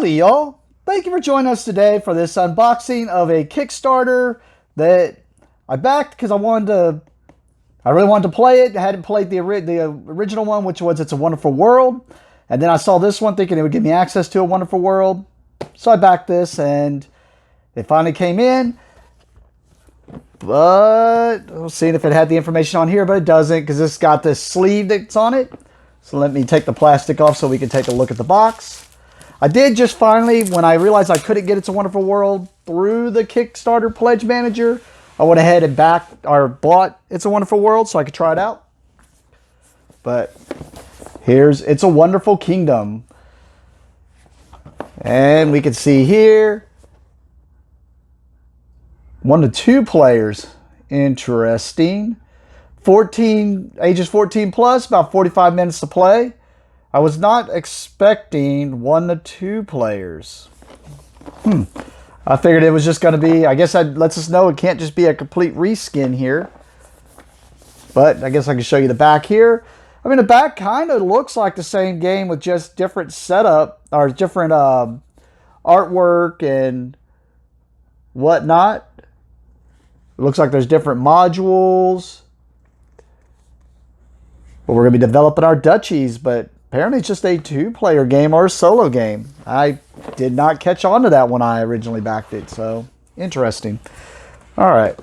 Howdy, y'all. Thank you for joining us today for this unboxing of a Kickstarter that I backed because I really wanted to play it. I hadn't played the original one, which was It's a Wonderful World. And then I saw this one thinking it would give me access to A Wonderful World. So I backed this and it finally came in. But I was seeing if it had the information on here, but it doesn't because it's got this sleeve that's on it. So let me take the plastic off so we can take a look at the box. I did just finally, when I realized I couldn't get It's a Wonderful World through the Kickstarter Pledge Manager, I went ahead and bought It's a Wonderful World so I could try it out. But here's It's a Wonderful Kingdom. And we can see here, 1 to 2 players. Interesting. Ages 14 plus, about 45 minutes to play. I was not expecting 1 to 2 players. I figured it was just going to be, I guess that lets us know it can't just be a complete reskin here. But I guess I can show you the back here. I mean, the back kind of looks like the same game with just different setup, or different artwork and whatnot. It looks like there's different modules. Well, we're going to be developing our duchies, but apparently it's just a 2-player game or a solo game. I did not catch on to that when I originally backed it, so interesting. All right.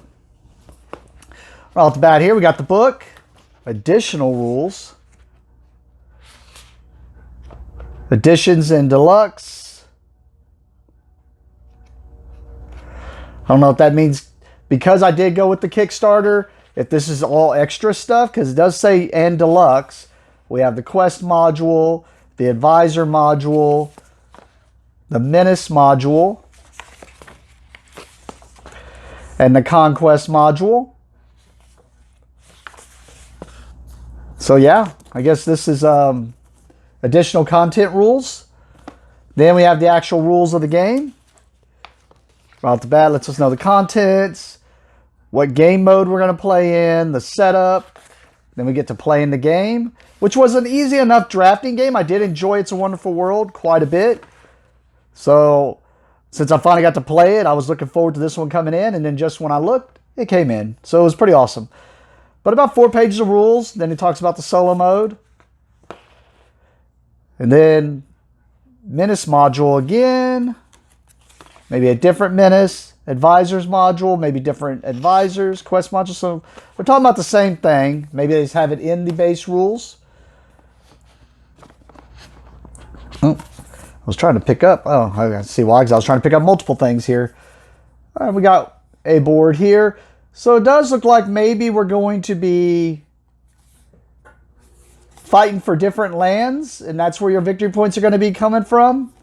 Right off the bat here, we got the book, additional rules, editions and deluxe. I don't know if that means, because I did go with the Kickstarter, if this is all extra stuff, because it does say and deluxe. We have the quest module, the advisor module, the menace module, and the conquest module. So yeah, I guess this is additional content rules. Then we have the actual rules of the game. Right off the bat, lets us know the contents, what game mode we're going to play in, the setup. Then we get to play in the game, which was an easy enough drafting game. I did enjoy It's a Wonderful World quite a bit. So since I finally got to play it, I was looking forward to this one coming in. And then just when I looked, it came in. So it was pretty awesome. But about 4 pages of rules. Then it talks about the solo mode. And then menace module again. Maybe a different menace. Advisors module, maybe different advisors, quest module. So we're talking about the same thing. Maybe they just have it in the base rules. Oh, I was trying to pick up. Oh, I see why, because I was trying to pick up multiple things here. All right, we got a board here. So it does look like maybe we're going to be fighting for different lands, and that's where your victory points are going to be coming from.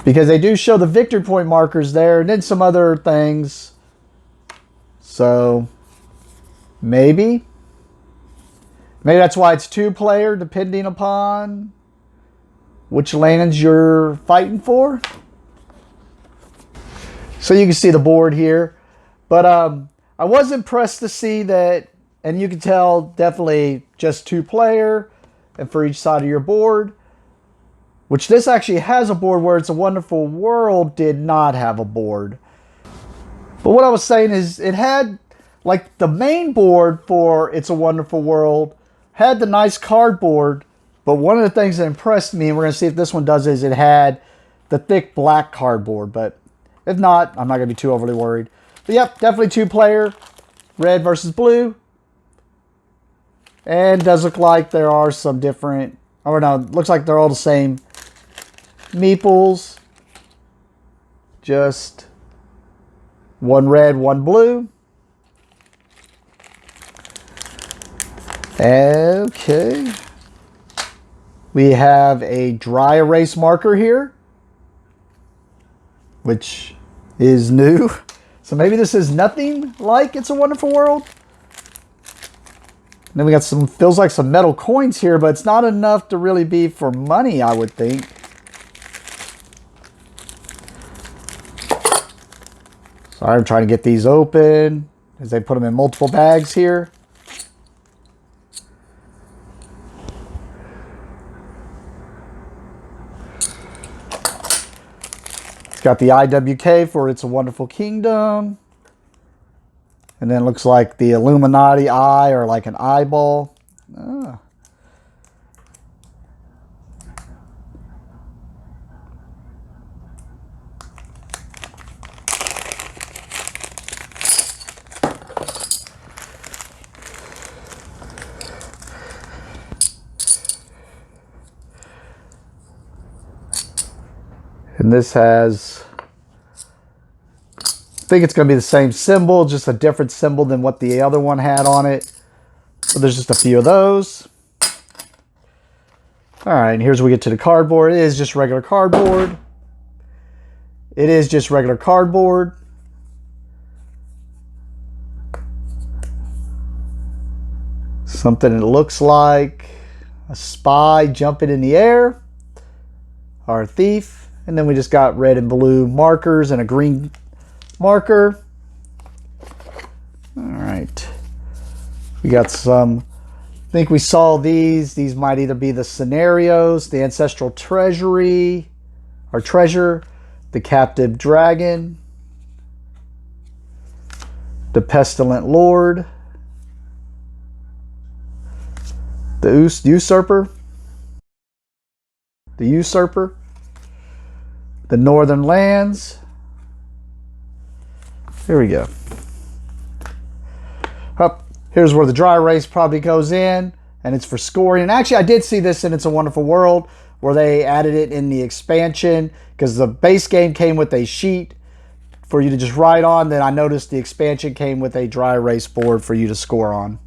Because they do show the victory point markers there, and then some other things. So maybe that's why it's 2-player, depending upon which lands you're fighting for. So you can see the board here. But I was impressed to see that, and you can tell definitely just 2-player, and for each side of your board. Which this actually has a board, where It's a Wonderful World did not have a board. But what I was saying is, it had, like, the main board for It's a Wonderful World had the nice cardboard. But one of the things that impressed me, and we're going to see if this one does, is it had the thick black cardboard. But if not, I'm not going to be too overly worried. But yep, definitely 2-player, red versus blue. And it does look like there are some different, or no, it looks like they're all the same meeples, just 1 red, 1 blue. Okay, we have a dry erase marker here, which is new. So maybe this is nothing like It's a Wonderful World. And then we got feels like some metal coins here, but it's not enough to really be for money, I would think. Sorry, I'm trying to get these open as they put them in multiple bags here. It's got the IWK for It's a Wonderful Kingdom. And then it looks like the Illuminati eye, or like an eyeball. Ah. And this has, I think it's going to be the same symbol, just a different symbol than what the other one had on it. So there's just a few of those. All right, and here's where we get to the cardboard. It is just regular cardboard. It is just regular cardboard. Something that looks like a spy jumping in the air, or a thief. And then we just got red and blue markers and a green marker. All right. We got some, I think we saw these. These might either be the scenarios, the ancestral treasury, or treasure, the captive dragon, the pestilent lord, the usurper, the northern lands. Here we go. Up here's where the dry erase probably goes in, and it's for scoring. And actually, I did see this in It's a Wonderful World, where they added it in the expansion, because the base game came with a sheet for you to just write on. Then I noticed the expansion came with a dry erase board for you to score on.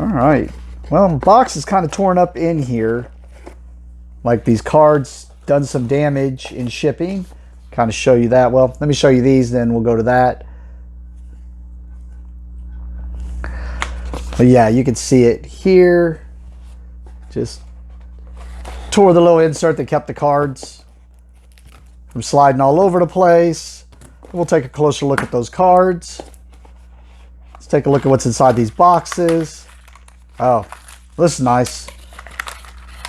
All right. Well, the box is kind of torn up in here. Like these cards done some damage in shipping. Kind of show you that. Well, let me show you these, then we'll go to that. But yeah, you can see it here. Just tore the little insert that kept the cards from sliding all over the place. We'll take a closer look at those cards. Let's take a look at what's inside these boxes. Oh, this is nice.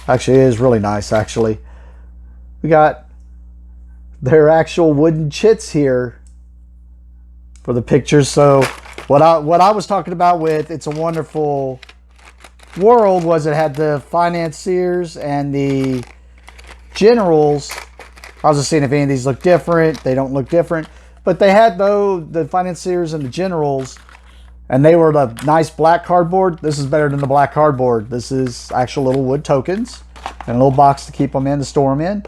Actually, it is really nice, actually. We got their actual wooden chits here for the pictures. So what I was talking about with It's a Wonderful World was it had the financiers and the generals. I was just seeing if any of these look different. They don't look different. But they had, though, the financiers and the generals, and they were the nice black cardboard. This is better than the black cardboard. This is actual little wood tokens and a little box to keep them in, to store them in.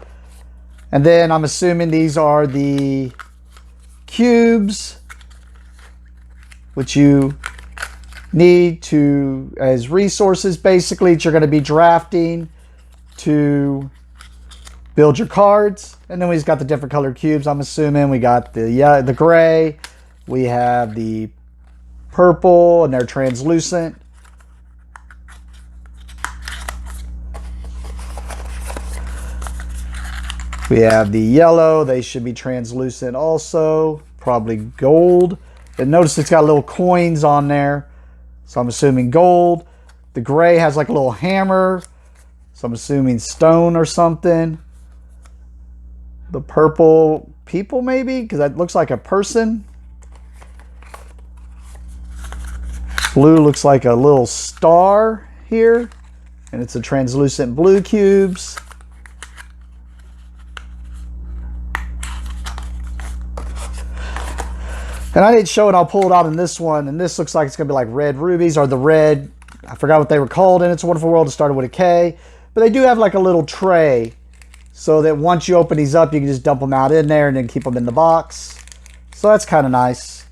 And then I'm assuming these are the cubes, which you need to, as resources, basically, that you're going to be drafting to build your cards. And then we've got the different colored cubes. I'm assuming we got the gray, we have the purple, and they're translucent. We have the yellow. They should be translucent also. Probably gold. And notice it's got little coins on there. So I'm assuming gold. The gray has like a little hammer. So I'm assuming stone or something. The purple, people maybe, because that looks like a person. Blue looks like a little star here. And it's a translucent blue cubes. And I didn't show it. I'll pull it out in this one. And this looks like it's going to be like red rubies, or the red, I forgot what they were called in It's a Wonderful World. It started with a K. But they do have like a little tray, so that once you open these up, you can just dump them out in there and then keep them in the box. So that's kind of nice.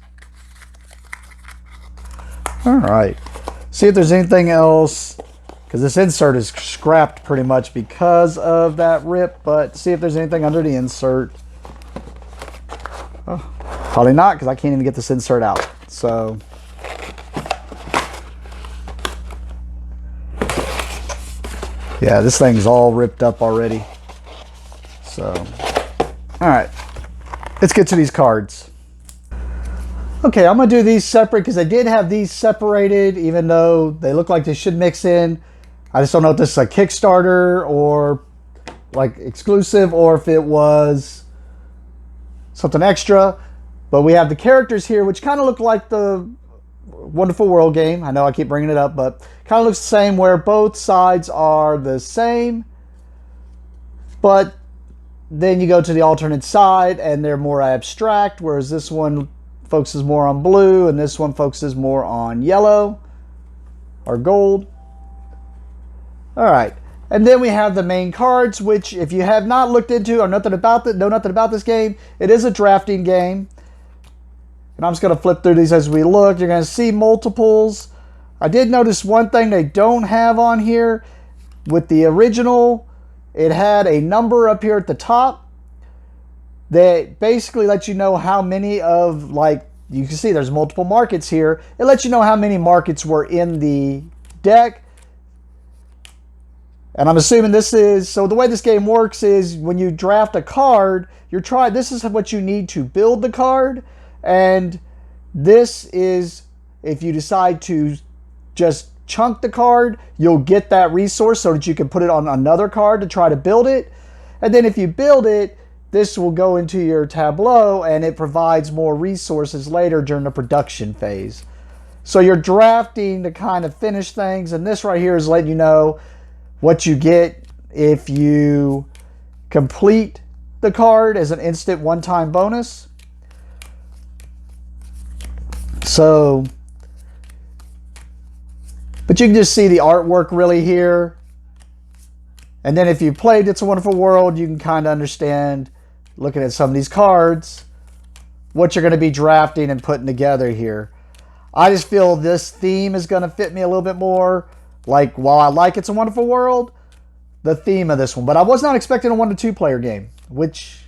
All right. See if there's anything else, because this insert is scrapped pretty much because of that rip. But see if there's anything under the insert. Oh. Probably not, because I can't even get this insert out. So, yeah, this thing's all ripped up already. So, all right, let's get to these cards. Okay, I'm going to do these separate, because I did have these separated, even though they look like they should mix in. I just don't know if this is a Kickstarter or like exclusive, or if it was something extra. But we have the characters here, which kind of look like the Wonderful World game. I know I keep bringing it up, but kind of looks the same, where both sides are the same. But then you go to the alternate side and they're more abstract, whereas this one focuses more on blue and this one focuses more on yellow or gold. All right. And then we have the main cards, which if you have not looked into or know nothing about this game, it is a drafting game. And I'm just going to flip through these as we look. You're going to see multiples. I did notice one thing they don't have on here. With the original, it had a number up here at the top that basically lets you know how many of, like, you can see there's multiple markets here. It lets you know how many markets were in the deck. And I'm assuming this is, so the way this game works is when you draft a card, this is what you need to build the card. And this is, if you decide to just chunk the card, you'll get that resource so that you can put it on another card to try to build it. And then if you build it, this will go into your tableau and it provides more resources later during the production phase. So you're drafting to kind of finish things, and this right here is letting you know what you get if you complete the card as an instant one-time bonus. So, but you can just see the artwork really here. And then if you played It's a Wonderful World, you can kind of understand, looking at some of these cards, what you're going to be drafting and putting together here. I just feel this theme is going to fit me a little bit more. Like, while I like It's a Wonderful World, the theme of this one. But I was not expecting a 1 to 2 player game, which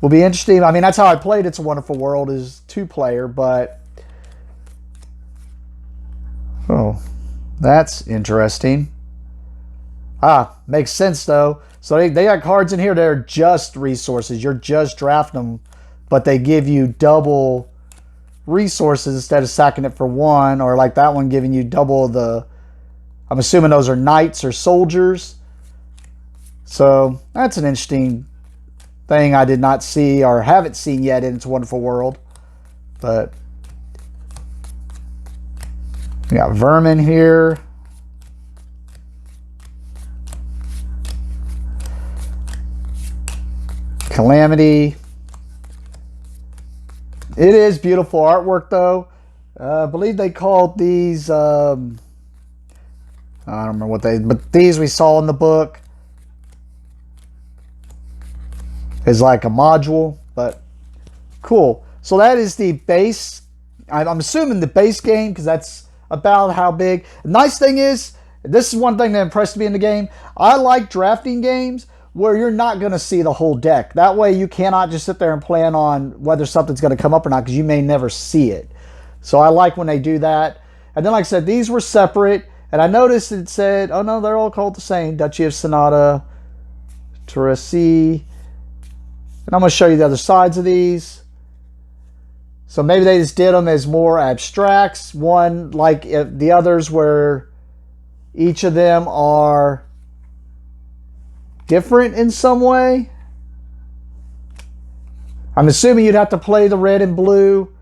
will be interesting. I mean, that's how I played It's a Wonderful World, is 2 player, but oh, that's interesting. Makes sense though. So they got cards in here that are just resources. You're just drafting them, but they give you double resources instead of sacking it for 1, or like that one giving you double the, I'm assuming those are knights or soldiers. So that's an interesting thing I did not see or haven't seen yet in It's a Wonderful World. But we got vermin here. Calamity. It is beautiful artwork though. I believe they called these, I don't remember what but these we saw in the book is like a module, but cool. So that is the base. I'm assuming the base game, because that's about how big. The nice thing is, this is one thing that impressed me in the game. I like drafting games where you're not going to see the whole deck. That way you cannot just sit there and plan on whether something's going to come up or not, because you may never see it. So I like when they do that. And then, like I said, these were separate. And I noticed it said, oh no, they're all called the same. Duchy of Sonata, Teresi. And I'm going to show you the other sides of these. So maybe they just did them as more abstracts. One, like the others, where each of them are different in some way. I'm assuming you'd have to play the red and blue,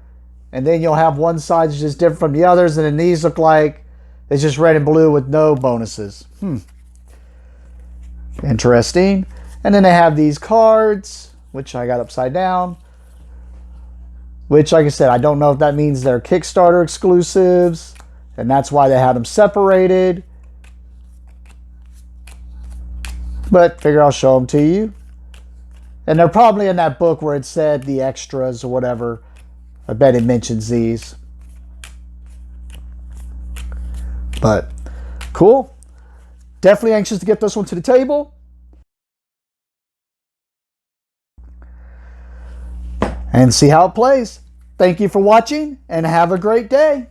and then you'll have one side that's just different from the others, and then these look like it's just red and blue with no bonuses. Interesting. And then they have these cards, which I got upside down, which, like I said, I don't know if that means they're Kickstarter exclusives, and that's why they had them separated. But figure I'll show them to you. And they're probably in that book where it said the extras or whatever. I bet it mentions these. But cool. Definitely anxious to get this one to the table. And see how it plays. Thank you for watching and have a great day.